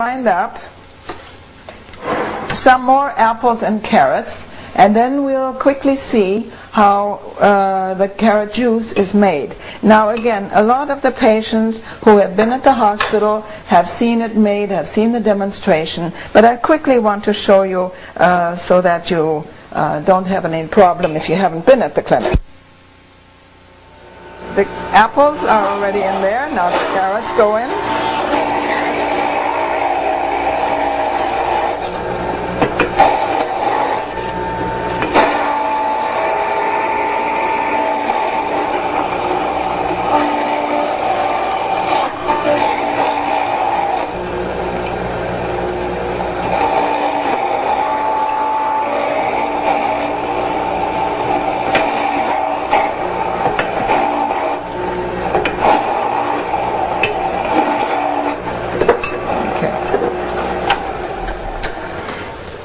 Grind up some more apples and carrots, and then we'll quickly see how the carrot juice is made. Now again, a lot of the patients who have been at the hospital have seen it made, have seen the demonstration, but I quickly want to show you so that you don't have any problem if you haven't been at the clinic. The apples are already in there. Now the carrots go in.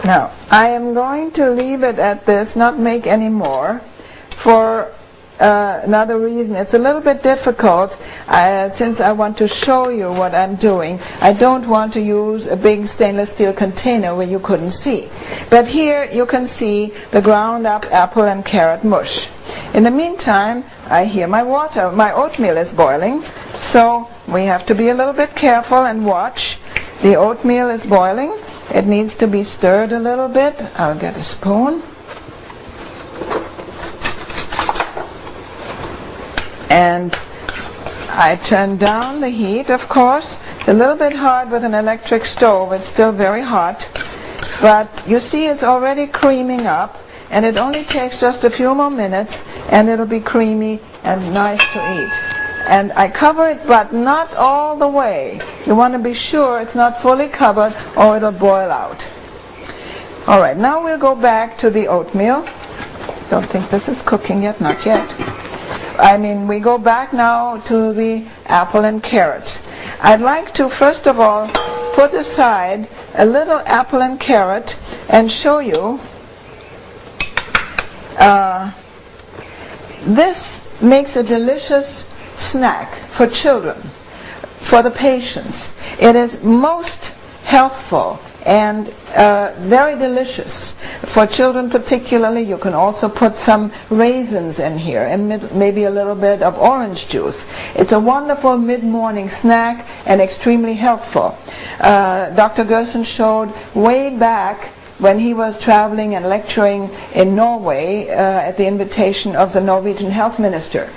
Now, I am going to leave it at this, not make any more, for another reason. It's a little bit difficult since I want to show you what I'm doing. I don't want to use a big stainless steel container where you couldn't see. But here you can see the ground up apple and carrot mush. In the meantime, I hear my oatmeal is boiling, so we have to be a little bit careful and watch. The oatmeal is boiling. It needs to be stirred a little bit. I'll get a spoon. And I turn down the heat, of course. It's a little bit hard with an electric stove. It's still very hot. But you see it's already creaming up, and it only takes just a few more minutes, and it'll be creamy and nice to eat. And I cover it, but not all the way. You want to be sure it's not fully covered or it'll boil out. All right, now we'll go back to the oatmeal. Don't think this is cooking yet, not yet. We go back now to the apple and carrot. I'd like to first of all put aside a little apple and carrot and show you. This makes a delicious snack for children, for the patients. It is most healthful and very delicious. For children particularly, you can also put some raisins in here and maybe a little bit of orange juice. It's a wonderful mid-morning snack and extremely healthful. Dr. Gerson showed way back when he was traveling and lecturing in Norway at the invitation of the Norwegian health minister.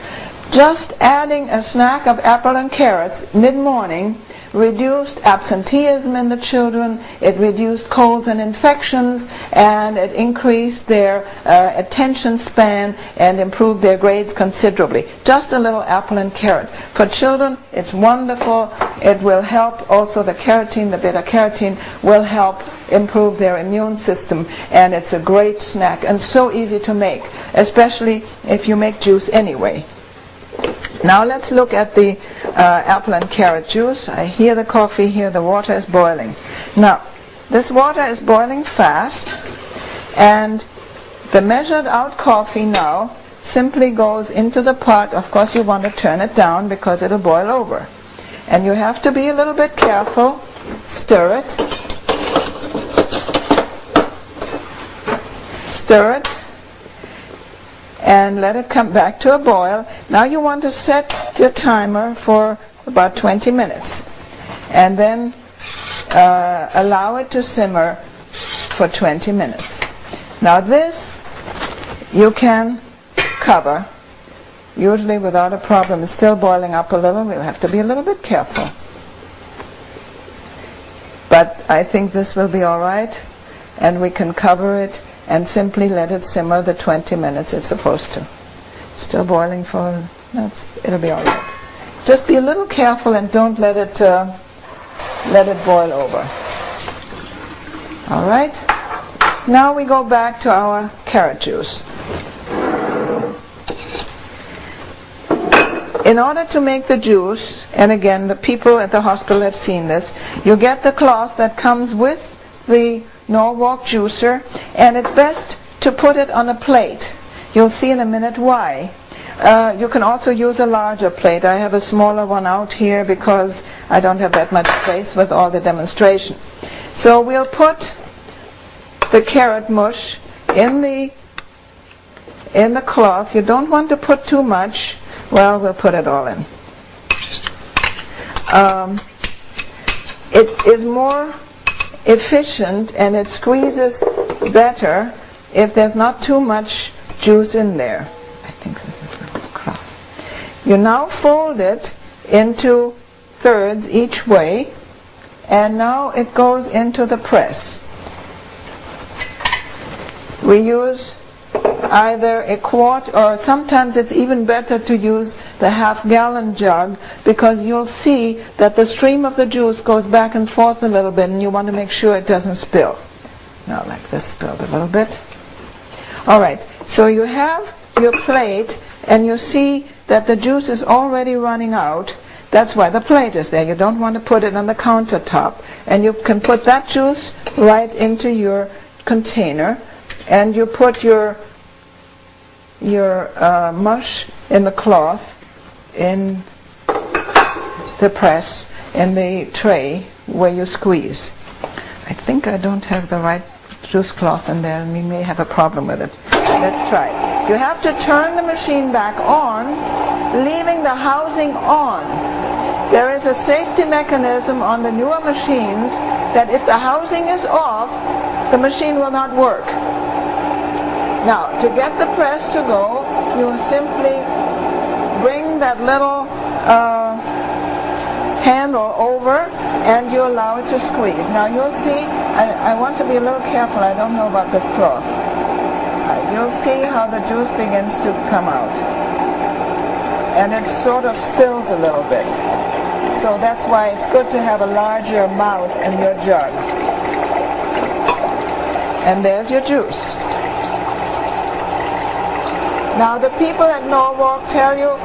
Just adding a snack of apple and carrots mid-morning reduced absenteeism in the children, it reduced colds and infections, and it increased their attention span and improved their grades considerably. Just a little apple and carrot. For children, it's wonderful. It will help also the carotene, the beta-carotene will help improve their immune system, and it's a great snack and so easy to make, especially if you make juice anyway. Now let's look at the apple and carrot juice. I hear the coffee here, the water is boiling. Now, this water is boiling fast, and the measured out coffee now simply goes into the pot. Of course you want to turn it down because it'll boil over. And you have to be a little bit careful. Stir it. Stir it. And let it come back to a boil. Now you want to set your timer for about 20 minutes. And then allow it to simmer for 20 minutes. Now this you can cover, usually without a problem. It's still boiling up a little. We'll have to be a little bit careful. But I think this will be all right. And we can cover it and simply let it simmer the 20 minutes it's supposed to. Still boiling it'll be all right. Just be a little careful and don't let it boil over. All right. Now we go back to our carrot juice. In order to make the juice, and again the people at the hospital have seen this, you get the cloth that comes with the Norwalk juicer, and it's best to put it on a plate. You'll see in a minute why. You can also use a larger plate. I have a smaller one out here because I don't have that much space with all the demonstration. So we'll put the carrot mush in the cloth. You don't want to put too much. Well, we'll put it all in. It is more efficient and it squeezes better if there's not too much juice in there. I think this is a little cloth. You now fold it into thirds each way, and now it goes into the press. We use either a quart, or sometimes it's even better to use the half-gallon jug, because you'll see that the stream of the juice goes back and forth a little bit, and you want to make sure it doesn't spill. Now, like this spilled a little bit. All right, so you have your plate, and you see that the juice is already running out. That's why the plate is there. You don't want to put it on the countertop. And you can put that juice right into your container, and you put your mush in the cloth, in the press, in the tray where you squeeze. I think I don't have the right juice cloth in there, and we may have a problem with it. Let's try. You have to turn the machine back on, leaving the housing on. There is a safety mechanism on the newer machines that if the housing is off, the machine will not work. Now, to get the press to go, you simply bring that little handle over and you allow it to squeeze. Now you'll see, I want to be a little careful, I don't know about this cloth. You'll see how the juice begins to come out. And it sort of spills a little bit. So that's why it's good to have a larger mouth in your jug. And there's your juice. Now the people at Norwalk tell you